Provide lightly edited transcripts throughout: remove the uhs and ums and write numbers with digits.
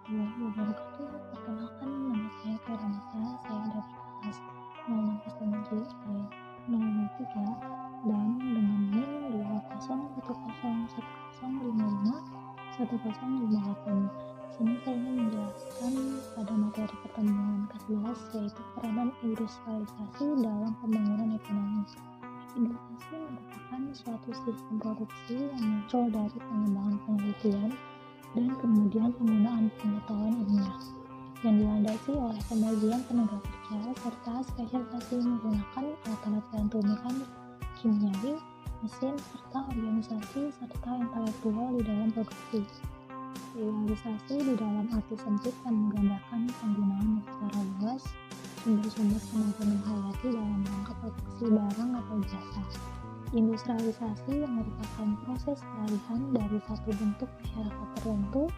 warahmatullahi wabarakatuh. Perkenalkan, nama saya Veronica. Saya dari kelas 06 STMJ 003 dan dengan NIM 2010110551058. Di sini saya ingin menjelaskan pada materi pertemuan ke-11, yaitu peranan industrialisasi dalam pembangunan ekonomi. Industrialisasi merupakan suatu sistem produksi yang muncul dari pengembangan penelitian dan kemudian penggunaan pengetahuan ilmiah yang dilandasi oleh pembagian tenaga kerja serta spesialisasi menggunakan alat-alat bantu mekanik, kimiawi, mesin, serta organisasi serta intelektual di dalam produksi. Realisasi di dalam arti sempit yang menggambarkan penggunaan secara luas sumber-sumber tenaga menghayati dalam rangka produksi barang atau jasa. Industrialisasi yang merupakan proses peralihan dari satu bentuk masyarakat tertentu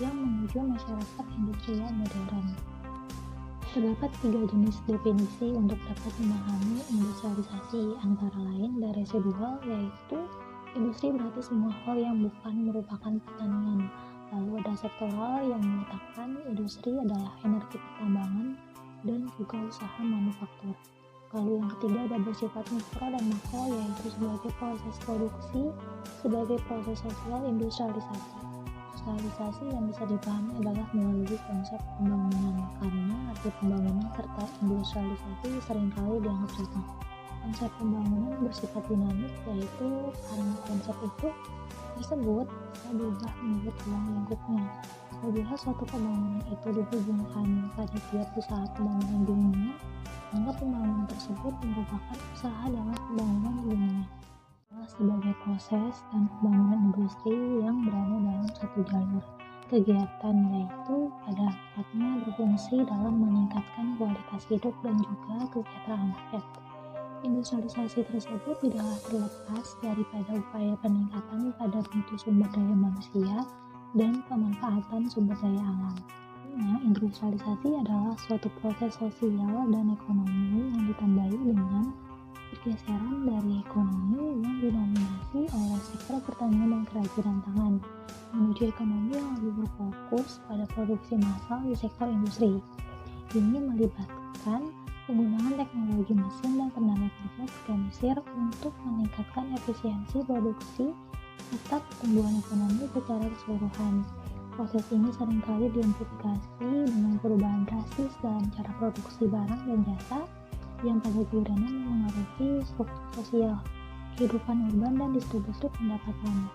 yang menuju masyarakat industrial modern. Terdapat 3 jenis definisi untuk dapat memahami industrialisasi, antara lain dari residual, yaitu industri berarti semua hal yang bukan merupakan pertanian. Lalu ada sektoral yang menyatakan industri adalah energi pertambangan dan juga usaha manufaktur. Lalu yang ketiga ada bersifat mikro dan makro, yaitu sebagai proses produksi, sebagai proses sosial industrialisasi. Industrialisasi yang bisa dipahami adalah melalui konsep pembangunan, karena arti pembangunan serta industrialisasi seringkali dianggap sama. Konsep pembangunan bersifat dinamis, yaitu karena konsep itu tersebut bisa berubah menurut ruang lingkupnya. Apabila suatu pembangunan itu dihubungkan pada tiap usaha pembangunan di dunia, maka pembangunan tersebut merupakan usaha dalam pembangunan di dunia sebagai proses dan pembangunan industri yang berada dalam satu jalur kegiatan, yaitu pada hakikatnya berfungsi dalam meningkatkan kualitas hidup dan juga kesejahteraan rakyat. Industrialisasi tersebut tidaklah terlepas daripada upaya peningkatan pada mutu sumber daya manusia dan pemanfaatan sumber daya alam. Industrialisasi adalah suatu proses sosial dan ekonomi yang ditandai dengan pergeseran dari ekonomi yang didominasi oleh sektor pertanian dan kerajinan tangan menuju ekonomi yang lebih berfokus pada produksi massal di sektor industri. Ini melibatkan penggunaan teknologi mesin dan tenaga kerja berorganisir untuk meningkatkan efisiensi produksi serta pertumbuhan ekonomi secara keseluruhan. Proses ini seringkali diimplikasi dengan perubahan drastis dalam cara produksi barang dan jasa yang pada gilirannya memengaruhi struktur sosial, kehidupan urban dan distribusi pendapatan.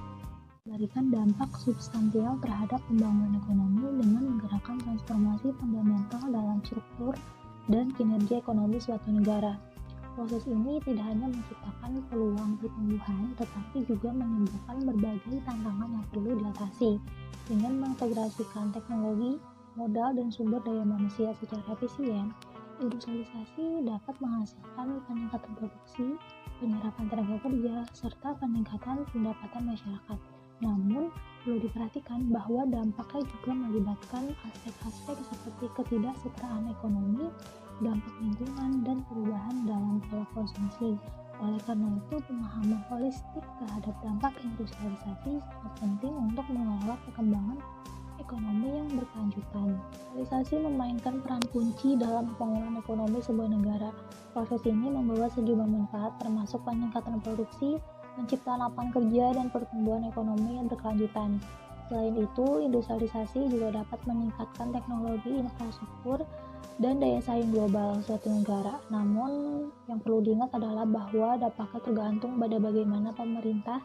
Memberikan dampak substansial terhadap pembangunan ekonomi dengan menggerakkan transformasi fundamental dalam struktur dan kinerja ekonomi suatu negara. Proses ini tidak hanya menciptakan peluang pertumbuhan, tetapi juga menimbulkan berbagai tantangan yang perlu diatasi. Dengan mengintegrasikan teknologi, modal, dan sumber daya manusia secara efisien, industrialisasi dapat menghasilkan peningkatan produksi, penyerapan tenaga kerja, serta peningkatan pendapatan masyarakat. Namun, perlu diperhatikan bahwa dampaknya juga melibatkan aspek-aspek seperti ketidaksetaraan ekonomi, dampak lingkungan, dan perubahan dalam pola konsumsi. Oleh karena itu, pemahaman holistik terhadap dampak industrialisasi sangat penting untuk mengelola perkembangan ekonomi yang berkelanjutan. Industrialisasi memainkan peran kunci dalam pembangunan ekonomi sebuah negara. Proses ini membawa sejumlah manfaat termasuk peningkatan produksi, penciptaan lapangan kerja, dan pertumbuhan ekonomi yang berkelanjutan. Selain itu, industrialisasi juga dapat meningkatkan teknologi infrastruktur dan daya saing global suatu negara. Namun, yang perlu diingat adalah bahwa dampaknya tergantung pada bagaimana pemerintah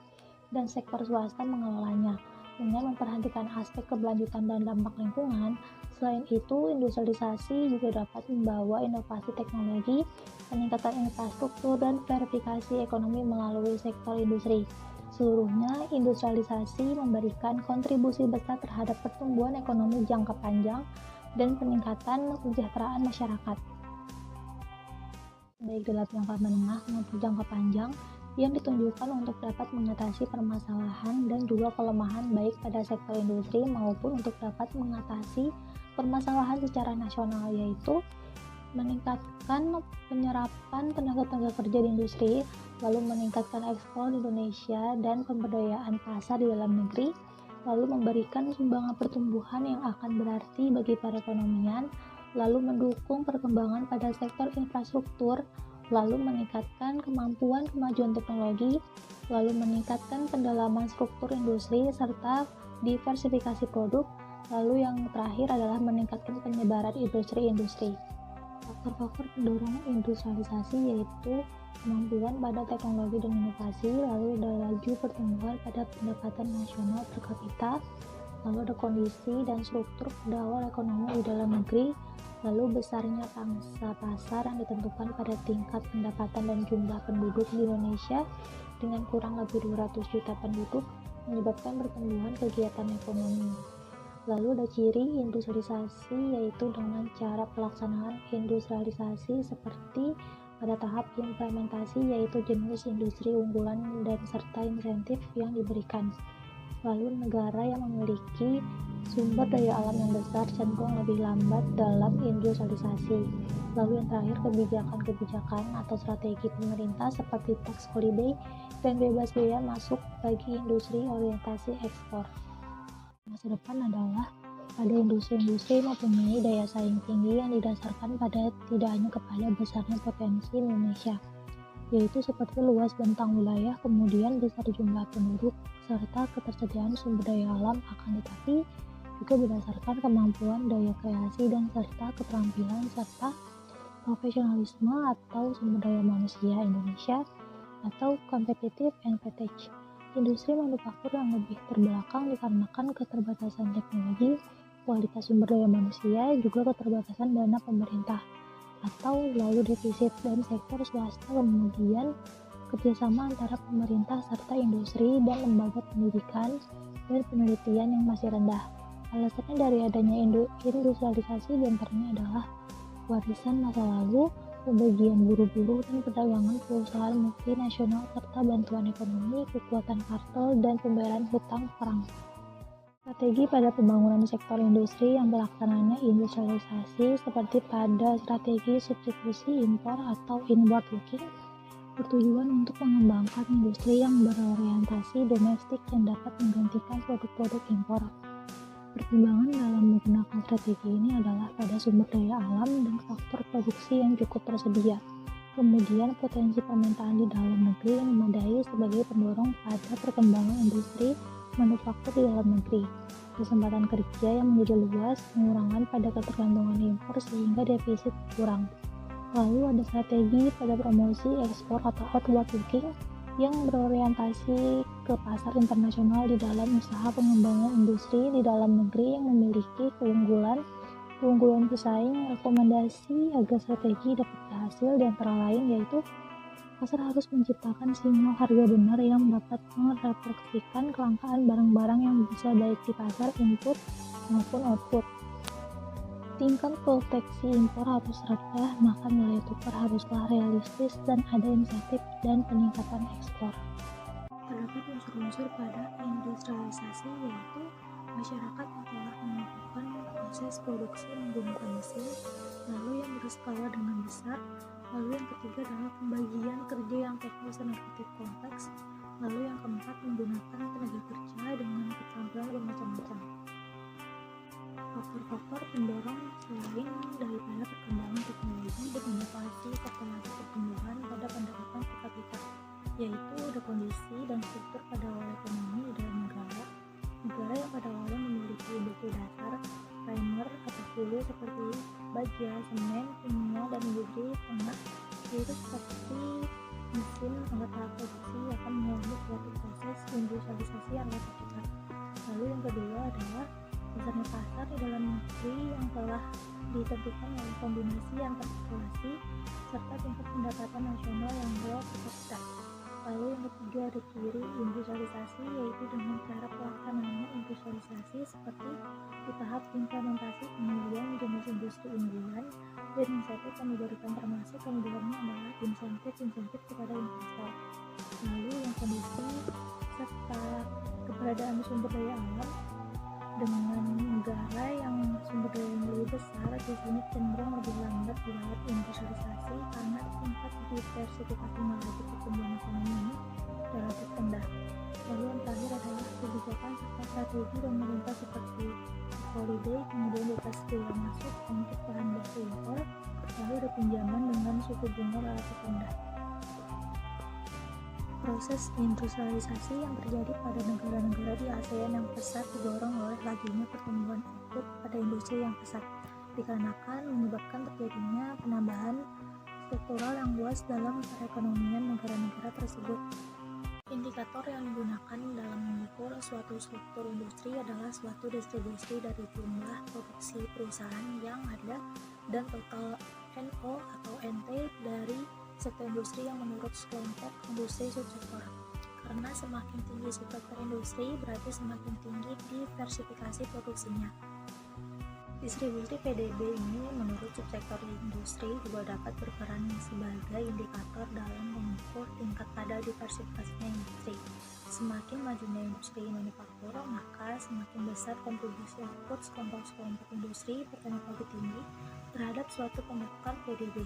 dan sektor swasta mengelolanya. Dengan memperhatikan aspek keberlanjutan dan dampak lingkungan, selain itu, industrialisasi juga dapat membawa inovasi teknologi, peningkatan infrastruktur, dan verifikasi ekonomi melalui sektor industri. Seluruhnya, industrialisasi memberikan kontribusi besar terhadap pertumbuhan ekonomi jangka panjang dan peningkatan kesejahteraan masyarakat, baik dalam jangka menengah maupun jangka panjang, yang ditunjukkan untuk dapat mengatasi permasalahan dan juga kelemahan baik pada sektor industri maupun untuk dapat mengatasi permasalahan secara nasional, yaitu meningkatkan penyerapan tenaga kerja di industri, lalu meningkatkan ekspor di Indonesia dan pemberdayaan pasar di dalam negeri, lalu memberikan sumbangan pertumbuhan yang akan berarti bagi perekonomian, lalu mendukung perkembangan pada sektor infrastruktur, lalu meningkatkan kemampuan kemajuan teknologi, lalu meningkatkan pendalaman struktur industri serta diversifikasi produk, lalu yang terakhir adalah meningkatkan penyebaran industri-industri. Faktor-faktor pendorong industrialisasi yaitu kemampuan pada teknologi dan inovasi, lalu ada laju pertumbuhan pada pendapatan nasional per kapita, lalu ada kondisi dan struktur pada awal ekonomi di dalam negeri, lalu besarnya pangsa pasar yang ditentukan pada tingkat pendapatan dan jumlah penduduk di Indonesia dengan kurang lebih 200 juta penduduk menyebabkan pertumbuhan kegiatan ekonomi. Lalu ada ciri industrialisasi yaitu dengan cara pelaksanaan industrialisasi seperti pada tahap implementasi yaitu jenis industri unggulan dan serta insentif yang diberikan. Lalu negara yang memiliki sumber daya alam yang besar cenderung lebih lambat dalam industrialisasi. Lalu yang terakhir kebijakan-kebijakan atau strategi pemerintah seperti tax holiday dan bebas bea masuk bagi industri orientasi ekspor. Masa depan adalah pada industri-industri mempunyai daya saing tinggi yang didasarkan pada tidak hanya kepada besarnya potensi Indonesia, yaitu seperti luas bentang wilayah, kemudian besar jumlah penduduk, serta ketersediaan sumber daya alam, akan tetapi juga berdasarkan kemampuan daya kreasi dan serta keterampilan serta profesionalisme atau sumber daya manusia Indonesia atau competitive advantage. Industri manufaktur yang lebih terbelakang dikarenakan keterbatasan teknologi, kualitas sumber daya manusia, juga keterbatasan dana pemerintah atau lalu defisit dan sektor swasta, kemudian kerjasama antara pemerintah serta industri dan lembaga pendidikan dan penelitian yang masih rendah. Alasannya dari adanya industrialisasi diantaranya adalah warisan masa lalu, pembagian buruh-buruh dan perdagangan perusahaan multinasional serta bantuan ekonomi, kekuatan kartel, dan pembayaran hutang perang. Strategi pada pembangunan sektor industri yang pelaksananya industrialisasi seperti pada strategi substitusi impor atau inward looking bertujuan untuk mengembangkan industri yang berorientasi domestik yang dapat menggantikan produk-produk impor. Pertimbangan dalam menggunakan strategi ini adalah pada sumber daya alam dan faktor produksi yang cukup tersedia. Kemudian potensi permintaan di dalam negeri yang memadai sebagai pendorong pada perkembangan industri manufaktur di dalam negeri. Kesempatan kerja yang menjadi luas, pengurangan pada ketergantungan impor sehingga defisit kurang. Lalu ada strategi pada promosi ekspor atau outward looking yang berorientasi ke pasar internasional di dalam usaha pengembangan industri di dalam negeri yang memiliki keunggulan pesaing. Rekomendasi agar strategi dapat berhasil di antara lain yaitu pasar harus menciptakan sinyal harga benar yang dapat merefleksikan kelangkaan barang-barang yang bisa baik di pasar input maupun output. Tingkat proteksi impor harus rendah, maka nilai tukar haruslah realistis dan ada insentif dan peningkatan ekspor. Terdapat unsur-unsur pada industrialisasi yaitu masyarakat yang telah melakukan proses produksi menggunakan mesin, lalu yang berskala dengan besar, lalu yang ketiga adalah pembagian kerja yang teknis dan relatif kompleks, lalu yang keempat menggunakan tenaga kerja dengan keterampilan bermacam-macam. Faktor-faktor pendorong selain daripada perkembangan teknologi dan inovasi serta laju pertumbuhan pada pendapatan per kapita, yaitu ada kondisi dan struktur pada awal ekonomi di dalam negara yang pada awalnya memiliki industri dasar, primer atau hulu seperti baja, semen, kimia, dan industri tengah, yaitu seperti mesin, alat-alat produksi akan mengalami suatu proses industrialisasi yang relatif cepat. Lalu yang kedua adalah besarnya pasar di dalam negeri yang telah ditentukan oleh kombinasi antar populasi serta tingkat pendapatan nasional yang low per kapita. Lalu yang ketiga ada ciri industrialisasi yaitu dengan cara pelaksanaannya industrialisasi seperti di tahap implementasi, kemudian jenis industri unggulan dan insentif yang diberikan, termasuk yang didalamnya adalah insentif kepada investor. Lalu yang kondisi serta keberadaan sumber daya alam dengan negara yang sumber daya yang lebih besar biasanya cenderung lebih lambat di dalam industrialisasi karena tingkat diversifikasi melaju pertumbuhan ekonomi ini relatif rendah. Lalu yang terakhir adalah kebijakan serta strategi pemerintah seperti holiday, kemudian bebas biaya masuk untuk bahan baku impor, lalu ada pinjaman dengan suku bunga relatif rendah. Proses industrialisasi yang terjadi pada negara-negara di ASEAN yang pesat didorong oleh lajunya pertumbuhan output pada industri yang pesat, dikarenakan menyebabkan terjadinya penambahan struktural yang luas dalam perekonomian negara-negara tersebut. Indikator yang digunakan dalam mengukur suatu struktur industri adalah suatu distribusi dari jumlah produksi perusahaan yang ada dan total NO atau NT dari sektor industri yang menurut kelompok industri subsektor. Karena semakin tinggi subsektor industri, berarti semakin tinggi diversifikasi produksinya. Distribusi PDB ini menurut subsektor industri juga dapat berperan sebagai indikator dalam mengukur tingkat pada diversifikasinya industri. Semakin majunya industri manufaktur, maka semakin besar kontribusi output kelompok industri berteknologi tinggi terhadap suatu pembentukan PDB.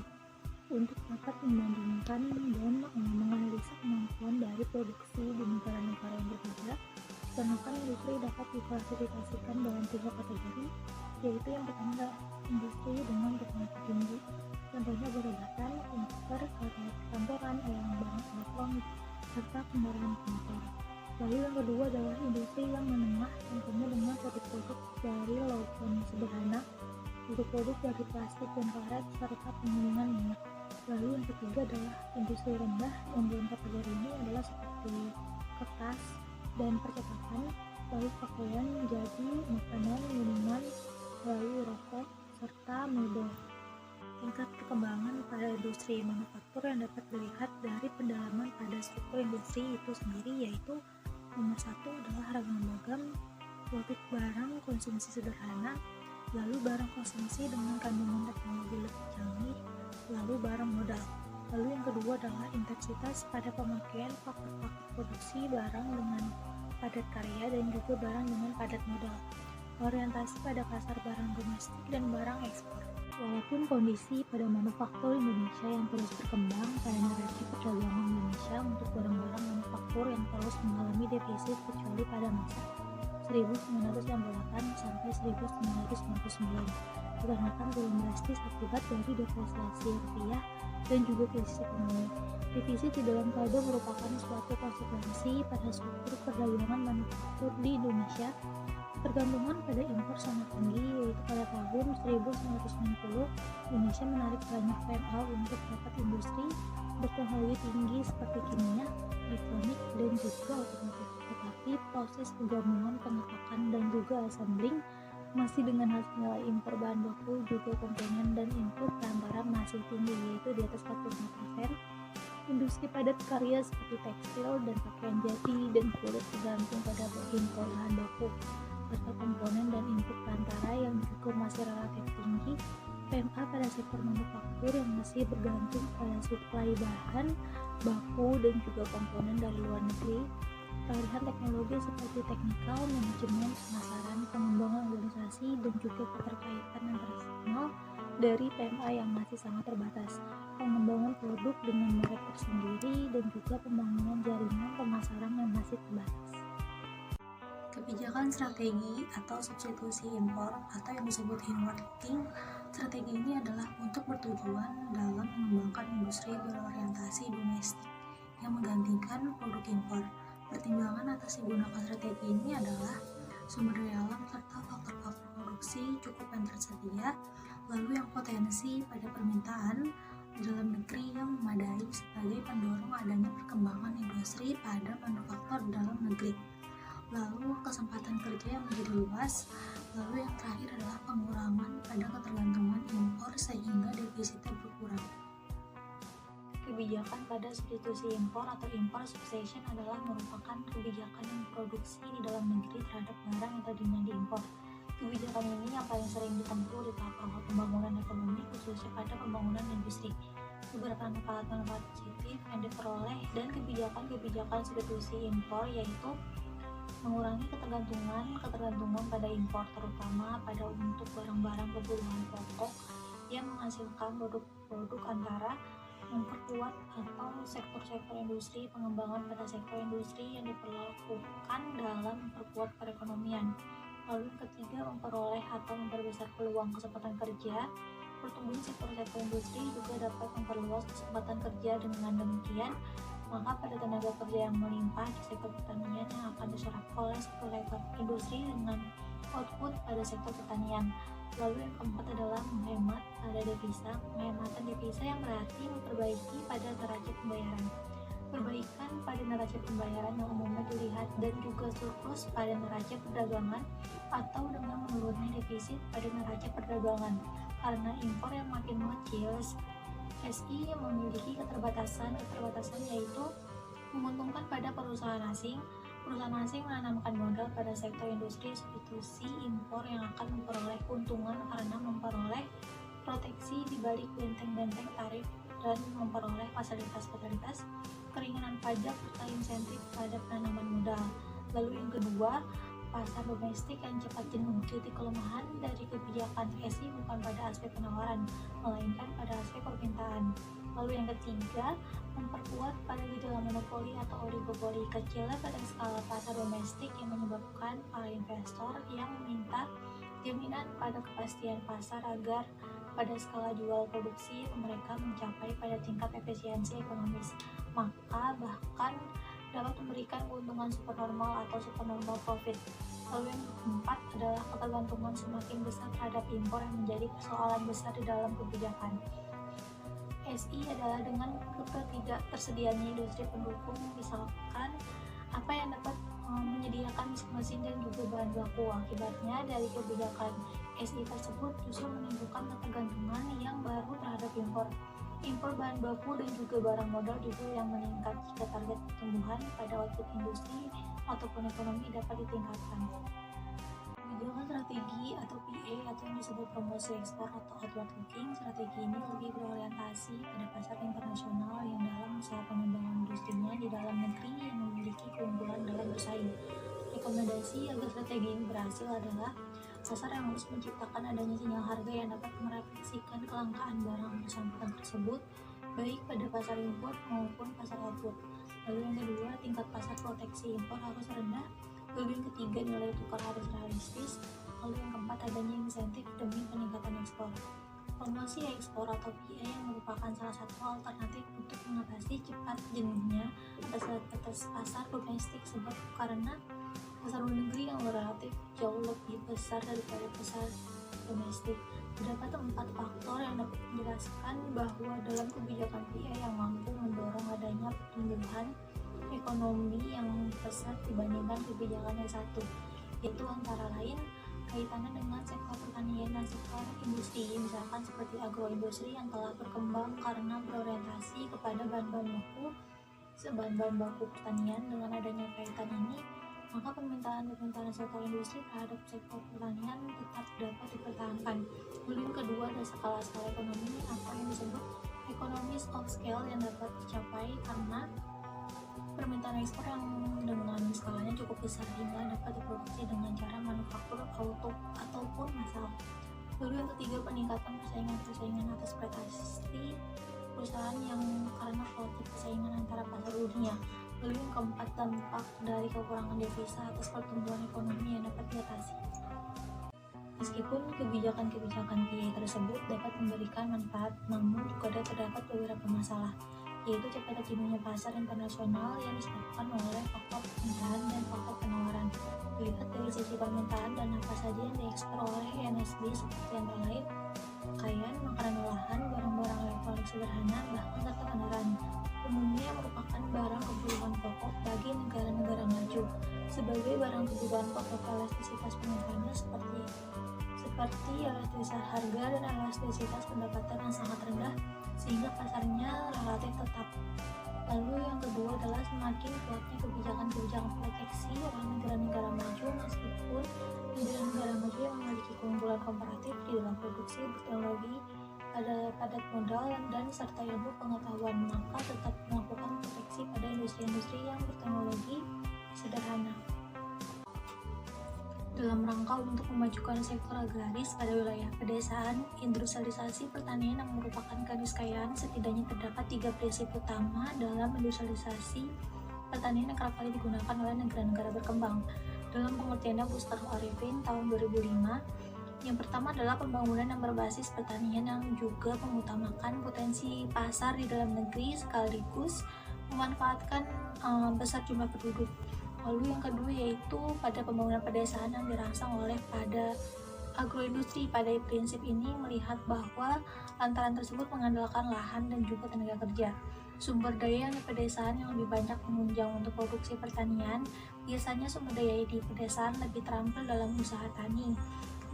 Untuk dapat membandingkan dan menganalisa kemampuan dari produksi di negara-negara yang berbeda, dikarenakan industri dapat diklasifikasikan dalam 3 kategori, yaitu yang pertama adalah industri dengan teknologi tinggi, contohnya obat-obatan, komputer, kantoran, barang elektronik, serta kendaraan bermotor. Lalu yang kedua adalah industri yang menengah, contohnya dengan produk-produk dari logam sederhana, produk-produk dari plastik dan karet, serta penggilingan minyak. Lalu yang ketiga adalah industri rendah, yang dalam kategori ini adalah seperti kertas dan percetakan, lalu pakaian, jadi, makanan, minuman, lalu rokok, serta mebel. Tingkat perkembangan pada industri manufaktur yang dapat dilihat dari pendalaman pada struktur industri itu sendiri, yaitu nomor 1 adalah harga beragam, produk barang konsumsi sederhana, lalu barang konsumsi dengan kandungan teknologi lebih canggih, lalu barang modal. Lalu yang kedua adalah intensitas pada pemakaian faktor-faktor produksi barang dengan padat karya dan juga barang dengan padat modal. Orientasi pada pasar barang domestik dan barang ekspor. Walaupun kondisi pada manufaktur Indonesia yang terus berkembang, pada neraca perdagangan Indonesia untuk barang-barang manufaktur yang terus mengalami defisit kecuali pada masa 1968 sampai 1999, dikarenakan turun drastis akibat dari depresiasi rupiah dan juga krisis ekonomi. Defisit di dalam saldo merupakan suatu konsekuensi pada struktur perdagangan manufaktur di Indonesia. Ketergantungan pada impor sangat tinggi, yaitu pada tahun 1990 Indonesia menarik banyak PMA untuk dapat industri berteknologi tinggi seperti kimia, elektronik, dan juga otomotif. Tetapi proses penggabungan, pengetakan, dan juga assembling masih dengan hasil nilai impor bahan baku, juga komponen dan input perantara masih tinggi, yaitu di atas 45%. Industri padat karya seperti tekstil dan pakaian jadi dan kulit tergantung pada impor bahan baku serta komponen dan input perantara yang juga masih relatif tinggi. PMA pada sektor manufaktur yang masih bergantung pada suplai bahan baku dan juga komponen dari luar negeri. Pengalihan teknologi seperti teknikal, manajemen, pemasaran, pengembangan organisasi, dan juga keterkaitan internasional dari PMA yang masih sangat terbatas. Pengembangan produk dengan merek tersendiri dan juga pembangunan jaringan pemasaran yang masih terbatas. Kebijakan strategi atau substitusi impor atau yang disebut inward looking, strategi ini adalah untuk bertujuan dalam mengembangkan industri berorientasi domestik yang menggantikan produk impor. Pertimbangan atas digunakan strategi ini adalah sumber daya alam serta faktor-faktor produksi cukup yang tersedia, lalu yang potensi pada permintaan di dalam negeri yang memadai sebagai pendorong adanya perkembangan industri pada manufaktur dalam negeri. Lalu kesempatan kerja yang menjadi luas, lalu yang terakhir adalah pengurangan pada ketergantungan impor sehingga defisitnya berkurang. Kebijakan pada substitusi impor atau import substitution adalah merupakan kebijakan yang produksi di dalam negeri terhadap barang yang tadinya diimpor. Kebijakan ini yang paling sering ditempuh di tahap awal pembangunan ekonomi, khususnya pada pembangunan industri. Beberapa manfaat-manfaat positif yang diperoleh dan kebijakan substitusi impor yaitu mengurangi ketergantungan pada impor, terutama pada untuk barang-barang kebutuhan pokok yang menghasilkan produk-produk antara memperkuat atau sektor-sektor industri, pengembangan pada sektor industri yang diperlakukan dalam memperkuat perekonomian. Lalu yang ketiga, memperoleh atau memperbesar peluang kesempatan kerja. Pertumbuhan sektor-sektor industri juga dapat memperluas kesempatan kerja. Dengan demikian, maka pada tenaga kerja yang melimpah di sektor pertanian yang akan diserap oleh sektor industri dengan output pada sektor pertanian. Lalu yang keempat adalah menghemat pada devisa. Penghematan devisa yang berarti memperbaiki pada neraca pembayaran. Perbaikan pada neraca pembayaran yang umumnya dilihat dan juga surplus pada neraca perdagangan atau dengan menurunnya defisit pada neraca perdagangan. Karena impor yang makin mengecil, SI yang memiliki keterbatasan yaitu menguntungkan pada perusahaan asing. Perusahaan asing menanamkan modal pada sektor industri substitusi impor yang akan memperoleh keuntungan karena memperoleh proteksi di balik benteng-benteng tarif dan memperoleh fasilitas-fasilitas keringanan pajak serta insentif pada penanaman modal. Lalu yang kedua, pasar domestik yang cepat jenuh. Titik kelemahan dari kebijakan SI bukan pada aspek penawaran, melainkan pada aspek permintaan. Lalu yang ketiga, memperkuat pada gejala monopoli atau oligopoli. Kecilnya pada skala pasar domestik yang menyebabkan para investor yang meminta jaminan pada kepastian pasar agar pada skala jual produksi mereka mencapai pada tingkat efisiensi ekonomis, maka bahkan dapat memberikan keuntungan supernormal atau supernormal profit. Lalu yang keempat adalah ketergantungan semakin besar terhadap impor yang menjadi persoalan besar di dalam kebijakan SI adalah dengan ketidaktersediaannya industri pendukung, misalkan apa yang dapat menyediakan mesin dan juga bahan baku. Akibatnya dari kebijakan SI tersebut justru menimbulkan ketergantungan yang baru terhadap impor bahan baku dan juga barang modal juga yang meningkat jika target pertumbuhan pada output industri ataupun ekonomi dapat ditingkatkan. Kebijakan strategi atau PA atau yang disebut promosi ekspor atau outward looking. Strategi ini lebih berorientasi pada pasar internasional yang dalam usaha pengembangan industrinya di dalam negeri yang memiliki keunggulan dalam bersaing. Rekomendasi agar strategi ini berhasil adalah pasar yang harus menciptakan adanya sinyal harga yang dapat merefleksikan kelangkaan barang bersangkutan tersebut, baik pada pasar impor maupun pasar output. Lalu yang kedua, tingkat pasar proteksi impor harus rendah. Lalu yang ketiga, nilai tukar harus realistis. Lalu yang keempat, adanya insentif demi peningkatan ekspor. Promosi ekspor atau PA yang merupakan salah satu alternatif untuk mengatasi cepat jenuhnya atas pasar domestik, sebab karena pasar luar negeri yang relatif jauh lebih besar daripada pasar domestik. Terdapat 4 faktor yang dapat menjelaskan bahwa dalam kebijakan PA yang mampu mendorong adanya pertumbuhan ekonomi yang pesat dibandingkan kebijakan yang satu, yaitu antara lain kaitannya dengan sektor pertanian dan sektor industri, misalkan seperti agroindustri yang telah berkembang karena berorientasi kepada bahan-bahan baku pertanian. Dengan adanya kaitan ini, maka permintaan sektor industri terhadap sektor pertanian tetap dapat dipertahankan. Lalu yang kedua ada skala-skala ekonomi atau yang disebut economies of scale yang dapat dicapai karena permintaan ekspor yang dengan skalanya cukup besar hingga dapat diproduksi dengan cara manufaktur auto ataupun massal. Lalu yang ketiga, peningkatan persaingan atas prestasi perusahaan yang karena kualitas persaingan antara pasar dunia. Lalu yang keempat, dampak dari kekurangan devisa atas pertumbuhan ekonomi yang dapat diatasi. Meskipun kebijakan-kebijakan PA tersebut dapat memberikan manfaat, namun juga terdapat beberapa masalah, yaitu cepat jenuhnya pasar internasional yang disebabkan oleh faktor permintaan dan faktor penawaran. Dilihat dari sisi permintaan dan apa saja yang diekspor oleh NSB seperti antara lain pakaian, makanan olahan, barang-barang elektronik sederhana, bahkan serta kendaraan, umumnya merupakan barang kebutuhan pokok bagi negara-negara maju. Sebagai barang kebutuhan pokok, elastisitas penggunanya seperti elastisitas harga dan elastisitas pendapatan yang sangat rendah, sehingga pasarnya relatif tetap. Lalu yang kedua adalah semakin kuatnya kebijakan proteksi oleh negara-negara maju, meskipun negara-negara maju yang memiliki keunggulan komparatif di dalam produksi, teknologi, padat modal, dan serta ilmu pengetahuan, maka tetap melakukan proteksi pada industri-industri yang berteknologi sederhana. Dalam rangka untuk memajukan sektor agraris pada wilayah pedesaan, industrialisasi pertanian yang merupakan keniscayaan, setidaknya terdapat 3 prinsip utama dalam industrialisasi pertanian yang kerap kali digunakan oleh negara-negara berkembang. Dalam pengertiannya Buster Arifin tahun 2005, yang pertama adalah pembangunan yang berbasis pertanian yang juga mengutamakan potensi pasar di dalam negeri sekaligus memanfaatkan besar jumlah penduduk. Lalu yang kedua yaitu pada pembangunan pedesaan yang dirangsang oleh pada agroindustri. Pada prinsip ini melihat bahwa lantaran tersebut mengandalkan lahan dan juga tenaga kerja. Sumber daya yang di pedesaan yang lebih banyak menunjang untuk produksi pertanian, biasanya sumber daya di pedesaan lebih terampil dalam usaha tani,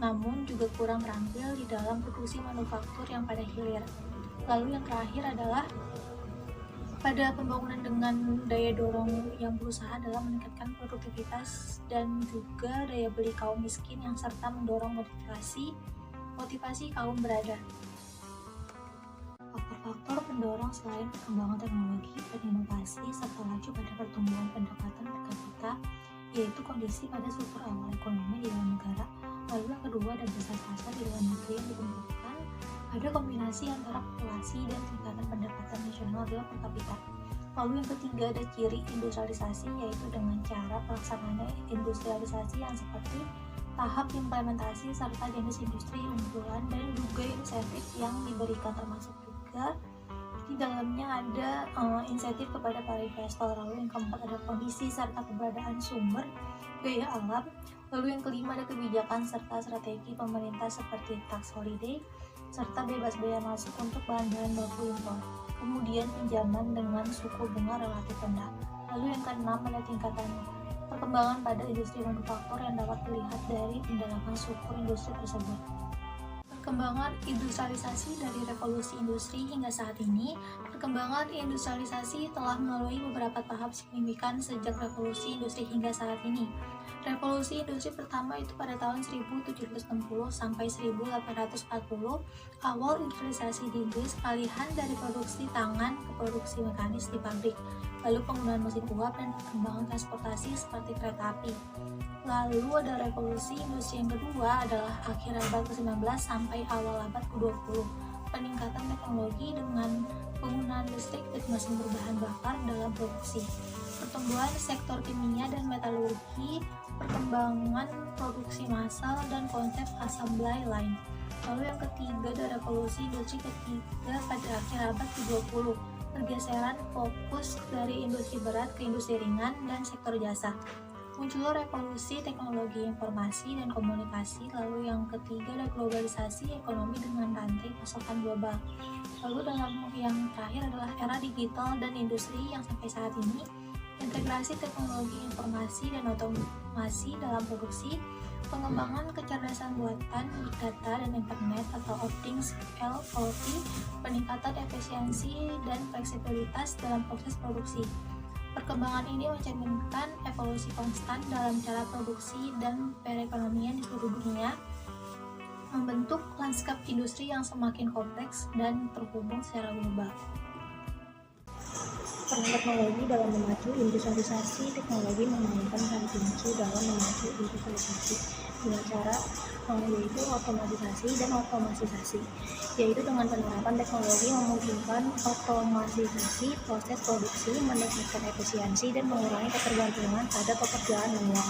namun juga kurang terampil di dalam produksi manufaktur yang pada hilir. Lalu yang terakhir adalah pada pembangunan dengan daya dorong yang berusaha dalam meningkatkan produktivitas dan juga daya beli kaum miskin yang serta mendorong motivasi kaum berada. Faktor-faktor pendorong selain perkembangan teknologi dan inovasi serta laju pada pertumbuhan pendapatan per kapita, yaitu kondisi pada struktur awal ekonomi di dalam negara. Lalu yang kedua ada besar pasar di dalam negeri yang ditentukan. Ada kombinasi antara populasi dan tingkatan pendapatan nasional adalah per kapita. Lalu yang ketiga ada ciri industrialisasi, yaitu dengan cara pelaksanaannya industrialisasi yang seperti tahap implementasi serta jenis industri unggulan dan juga insentif yang diberikan, termasuk juga di dalamnya ada insentif kepada para investor. Lalu yang keempat ada kondisi serta keberadaan sumber daya alam. Lalu yang kelima ada kebijakan serta strategi pemerintah seperti tax holiday serta bebas bea masuk untuk bahan-bahan baku impor. Kemudian pinjaman dengan suku bunga relatif rendah. Lalu yang keenam ada tingkatan perkembangan pada industri manufaktur yang dapat dilihat dari pendalaman struktur industri tersebut. Perkembangan industrialisasi dari revolusi industri hingga saat ini. Perkembangan industrialisasi telah melalui beberapa tahap signifikan sejak revolusi industri hingga saat ini. Revolusi industri pertama itu pada tahun 1760 sampai 1840, awal industrialisasi di Inggris, pengalihan dari produksi tangan ke produksi mekanis di pabrik, lalu penggunaan mesin uap dan perkembangan transportasi seperti kereta api. Lalu ada revolusi industri yang kedua adalah akhir abad ke-19 sampai awal abad ke-20, peningkatan teknologi dengan penggunaan listrik dan mesin berbahan bakar dalam produksi, pertumbuhan sektor kimia dan metalurgi, perkembangan produksi massal dan konsep assembly line. Lalu yang ketiga ada revolusi industri ketiga pada akhir abad ke-20, pergeseran fokus dari industri berat ke industri ringan dan sektor jasa. Muncul revolusi teknologi informasi dan komunikasi. Lalu yang ketiga ada globalisasi ekonomi dengan rantai pasokan global. Lalu dalam yang terakhir adalah era digital dan industri yang sampai saat ini, integrasi teknologi informasi dan otomasi dalam produksi, pengembangan kecerdasan buatan, big data dan internet atau things (IoT), peningkatan efisiensi dan fleksibilitas dalam proses produksi. Perkembangan ini mencerminkan evolusi konstan dalam cara produksi dan perekonomian di seluruh dunia, membentuk lanskap industri yang semakin kompleks dan terhubung secara global. Peran teknologi dalam memacu industrialisasi. Teknologi memainkan peran kunci dalam memacu industrialisasi dengan cara yaitu otomatisasi dan otomatisasi, yaitu dengan penerapan teknologi memungkinkan otomatisasi proses produksi, meningkatkan efisiensi dan mengurangi ketergantungan pada pekerjaan manual.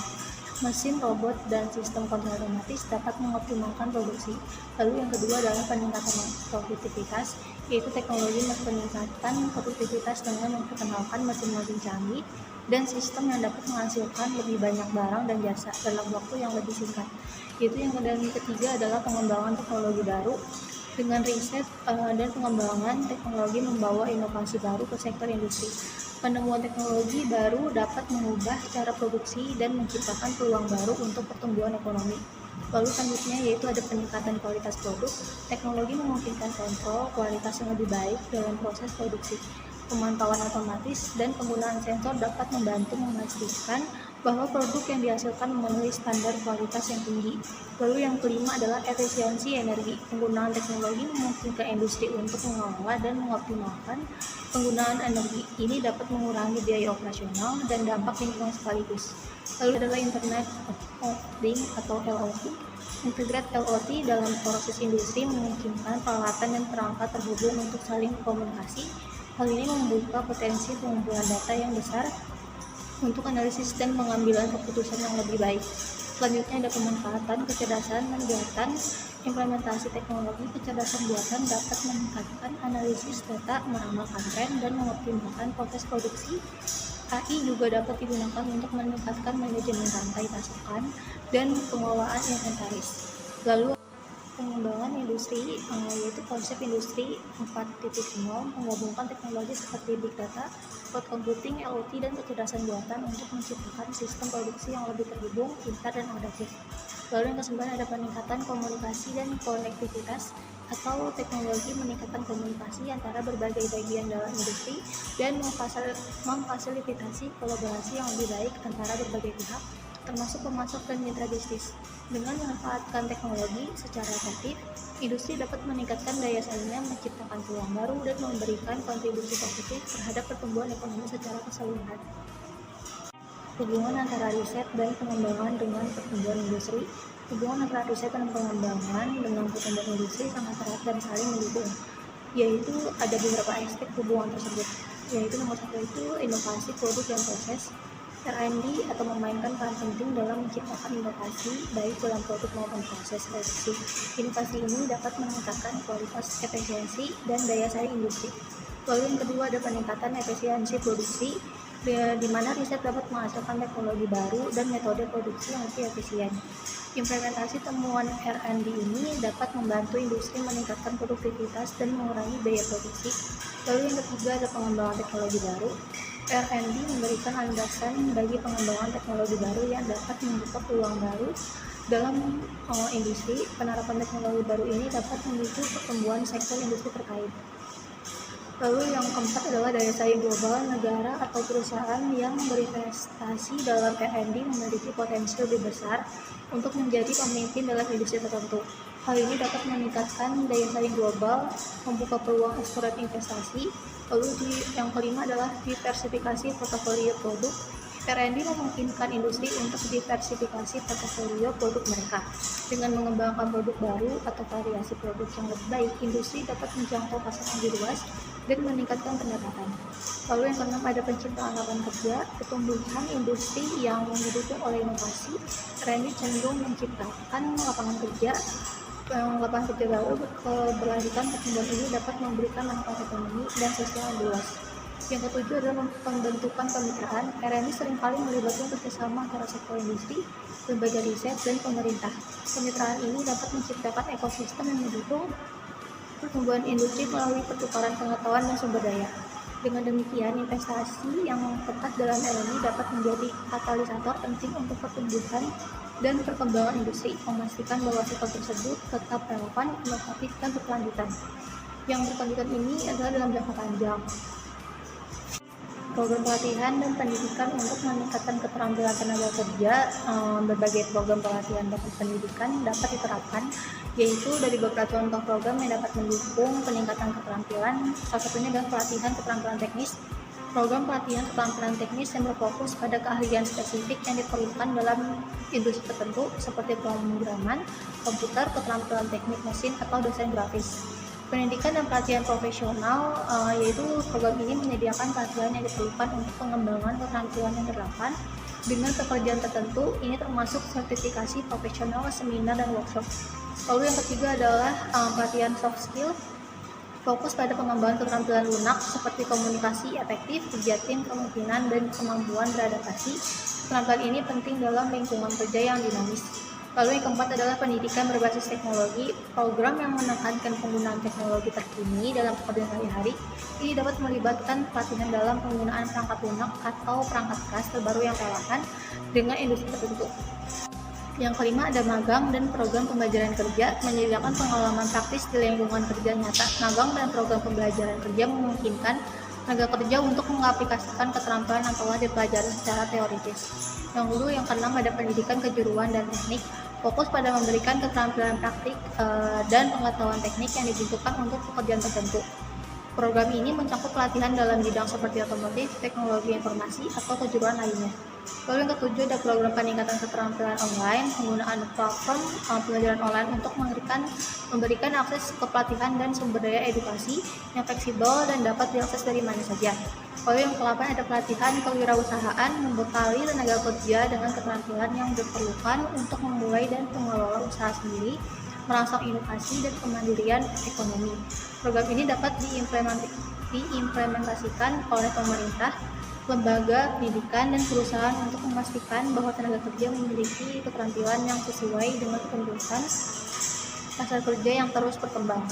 Mesin, robot, dan sistem kontrol otomatis dapat mengoptimalkan produksi. Lalu yang kedua adalah peningkatan produktivitas, yaitu teknologi peningkatan produktivitas dengan memperkenalkan mesin-mesin canggih dan sistem yang dapat menghasilkan lebih banyak barang dan jasa dalam waktu yang lebih singkat. Yaitu yang ketiga adalah pengembangan teknologi baru. Dengan riset dan pengembangan teknologi membawa inovasi baru ke sektor industri. Penemuan teknologi baru dapat mengubah cara produksi dan menciptakan peluang baru untuk pertumbuhan ekonomi. Lalu selanjutnya yaitu ada peningkatan kualitas produk. Teknologi memungkinkan kontrol kualitas yang lebih baik dalam proses produksi. Pemantauan otomatis dan penggunaan sensor dapat membantu memastikan bahwa produk yang dihasilkan memenuhi standar kualitas yang tinggi. Lalu yang kelima adalah efisiensi energi. Penggunaan teknologi memungkinkan industri untuk mengelola dan mengoptimalkan penggunaan energi. Ini dapat mengurangi biaya operasional dan dampak lingkungan sekaligus. Lalu adalah Internet of Things atau IoT. Integrate IoT dalam proses industri memungkinkan peralatan dan perangkat terhubung untuk saling berkomunikasi. Hal ini membuka potensi pengumpulan data yang besar untuk analisis dan pengambilan keputusan yang lebih baik. Selanjutnya ada pemanfaatan kecerdasan buatan. Implementasi teknologi kecerdasan buatan dapat meningkatkan analisis data, meramalkan tren, dan mengoptimalkan proses produksi. AI juga dapat digunakan untuk meningkatkan manajemen rantai pasokan dan pengelolaan inventaris. Lalu pengembangan industri, yaitu konsep industri 4.0 menggabungkan teknologi seperti big data, cloud computing, IoT, dan kecerdasan buatan untuk menciptakan sistem produksi yang lebih terhubung, pintar, dan adaptif. Lalu yang kesembilan ada peningkatan komunikasi dan konektivitas, atau teknologi meningkatkan komunikasi antara berbagai bagian dalam industri dan memfasilitasi kolaborasi yang lebih baik antara berbagai pihak, termasuk pemasok dan mitra bisnis. Dengan memanfaatkan teknologi secara efektif, industri dapat meningkatkan daya saingnya, menciptakan peluang baru, dan memberikan kontribusi positif terhadap pertumbuhan ekonomi secara keseluruhan. Hubungan antara riset dan pengembangan dengan pertumbuhan industri. Hubungan antara riset dan pengembangan dengan pertumbuhan industri sangat erat dan saling mendukung, yaitu ada beberapa aspek hubungan tersebut, yaitu nomor satu itu inovasi produk dan proses. R&D atau memainkan peran penting dalam menciptakan inovasi baik dalam produk maupun proses produksi. Inovasi ini dapat meningkatkan kualitas, efisiensi, dan daya saing industri. Lalu yang kedua ada peningkatan efisiensi produksi, di mana riset dapat menghasilkan teknologi baru dan metode produksi yang lebih efisien. Implementasi temuan R&D ini dapat membantu industri meningkatkan produktivitas dan mengurangi biaya produksi. Lalu yang ketiga ada pengembangan teknologi baru. R&D memberikan landasan bagi pengembangan teknologi baru yang dapat membuka peluang baru dalam industri. Penerapan teknologi baru ini dapat memicu pertumbuhan sektor industri terkait. Lalu yang keempat adalah daya saing global. Negara atau perusahaan yang berinvestasi dalam R&D memiliki potensi lebih besar untuk menjadi pemimpin dalam industri tertentu. Hal ini dapat meningkatkan daya saing global, membuka peluang ekspor dan investasi. Lalu yang kelima adalah diversifikasi portofolio produk. R&D memungkinkan industri untuk diversifikasi portofolio produk mereka. Dengan mengembangkan produk baru atau variasi produk yang lebih baik, industri dapat menjangkau pasar yang lebih luas dan meningkatkan pendapatan. Lalu yang keenam ada penciptaan lapangan kerja. Pertumbuhan industri yang didukung oleh inovasi, R&D cenderung menciptakan lapangan kerja. Lapangan kerja baru berkeberlanjutan. Pertumbuhan ini dapat memberikan manfaat ekonomi dan sosial yang luas. Yang ketujuh adalah pembentukan kemitraan. R&D seringkali melibatkan kerjasama antara sektor industri, lembaga riset, dan pemerintah. Kemitraan ini dapat menciptakan ekosistem yang mendukung pertumbuhan industri melalui pertukaran pengetahuan dan sumber daya. Dengan demikian, investasi yang tepat dalam R&D dapat menjadi katalisator penting untuk pertumbuhan dan perkembangan industri, memastikan bahwa sektor tersebut tetap relevan, inovatif, dan berkelanjutan. Yang berkelanjutan ini adalah dalam jangka panjang. Program pelatihan dan pendidikan untuk meningkatkan keterampilan tenaga kerja. Berbagai program pelatihan dan pendidikan dapat diterapkan, yaitu dari beberapa contoh program yang dapat mendukung peningkatan keterampilan. Salah satunya adalah pelatihan keterampilan teknis. Program pelatihan keterampilan teknis yang berfokus pada keahlian spesifik yang diperlukan dalam industri tertentu seperti pemrograman komputer, keterampilan teknik mesin, atau desain grafis. Pendidikan dan pelatihan profesional, yaitu program ini menyediakan pelatihan yang diperlukan untuk pengembangan keterampilan yang relevan dengan pekerjaan tertentu. Ini termasuk sertifikasi profesional, seminar, dan workshop. Lalu yang ketiga adalah pelatihan soft skill, fokus pada pengembangan keterampilan lunak seperti komunikasi efektif, kerja tim, kepemimpinan, dan kemampuan beradaptasi. Keterampilan ini penting dalam lingkungan kerja yang dinamis. Lalu yang keempat adalah pendidikan berbasis teknologi. Program yang menekankan penggunaan teknologi terkini dalam pekerjaan sehari-hari. Ini dapat melibatkan pelatihan dalam penggunaan perangkat lunak atau perangkat keras terbaru yang relevan dengan industri tertentu. Yang kelima ada magang dan program pembelajaran kerja, menyediakan pengalaman praktis di lingkungan kerja nyata. Magang dan program pembelajaran kerja memungkinkan tenaga kerja untuk mengaplikasikan keterampilan yang telah dipelajari secara teoritis. Yang keenam ada pendidikan kejuruan dan teknik, fokus pada memberikan keterampilan praktik dan pengetahuan teknik yang dibutuhkan untuk pekerjaan tertentu. Program ini mencakup pelatihan dalam bidang seperti otomotif, teknologi informasi, atau kejuruan lainnya. Lalu yang ketujuh ada program peningkatan keterampilan online, penggunaan platform pembelajaran online untuk memberikan akses ke pelatihan dan sumber daya edukasi yang fleksibel dan dapat diakses dari mana saja. Lalu yang ke-8 ada pelatihan kewirausahaan, membekali tenaga kerja dengan keterampilan yang diperlukan untuk memulai dan mengelola usaha sendiri, merangsang inovasi dan kemandirian ekonomi. Program ini dapat diimplementasikan oleh pemerintah, lembaga pendidikan, dan perusahaan untuk memastikan bahwa tenaga kerja memiliki keterampilan yang sesuai dengan kebutuhan pasar kerja yang terus berkembang.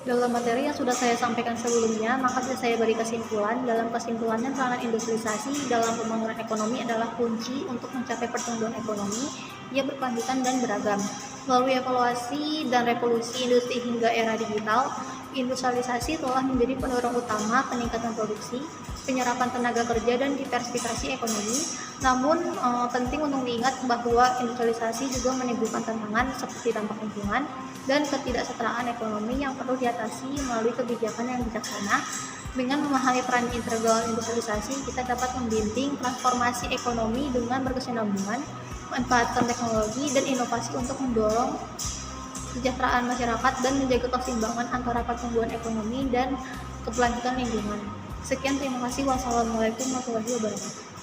Dalam materi yang sudah saya sampaikan sebelumnya, maka bisa saya beri kesimpulan. Dalam kesimpulannya, peranan industrialisasi dalam pembangunan ekonomi adalah kunci untuk mencapai pertumbuhan ekonomi yang berkelanjutan dan beragam. Melalui evaluasi dan revolusi industri hingga era digital, industrialisasi telah menjadi pendorong utama peningkatan produksi, penyerapan tenaga kerja, dan diversifikasi ekonomi. Namun, penting untuk diingat bahwa industrialisasi juga menimbulkan tantangan seperti dampak lingkungan dan ketidaksetaraan ekonomi yang perlu diatasi melalui kebijakan yang bijaksana. Dengan memahami peran integral industrialisasi, kita dapat membimbing transformasi ekonomi dengan berkesinambungan, memanfaatkan teknologi dan inovasi untuk mendorong kesejahteraan masyarakat dan menjaga keseimbangan antara pertumbuhan ekonomi dan keberlanjutan lingkungan. Sekian, terima kasih. Wassalamualaikum warahmatullahi wabarakatuh.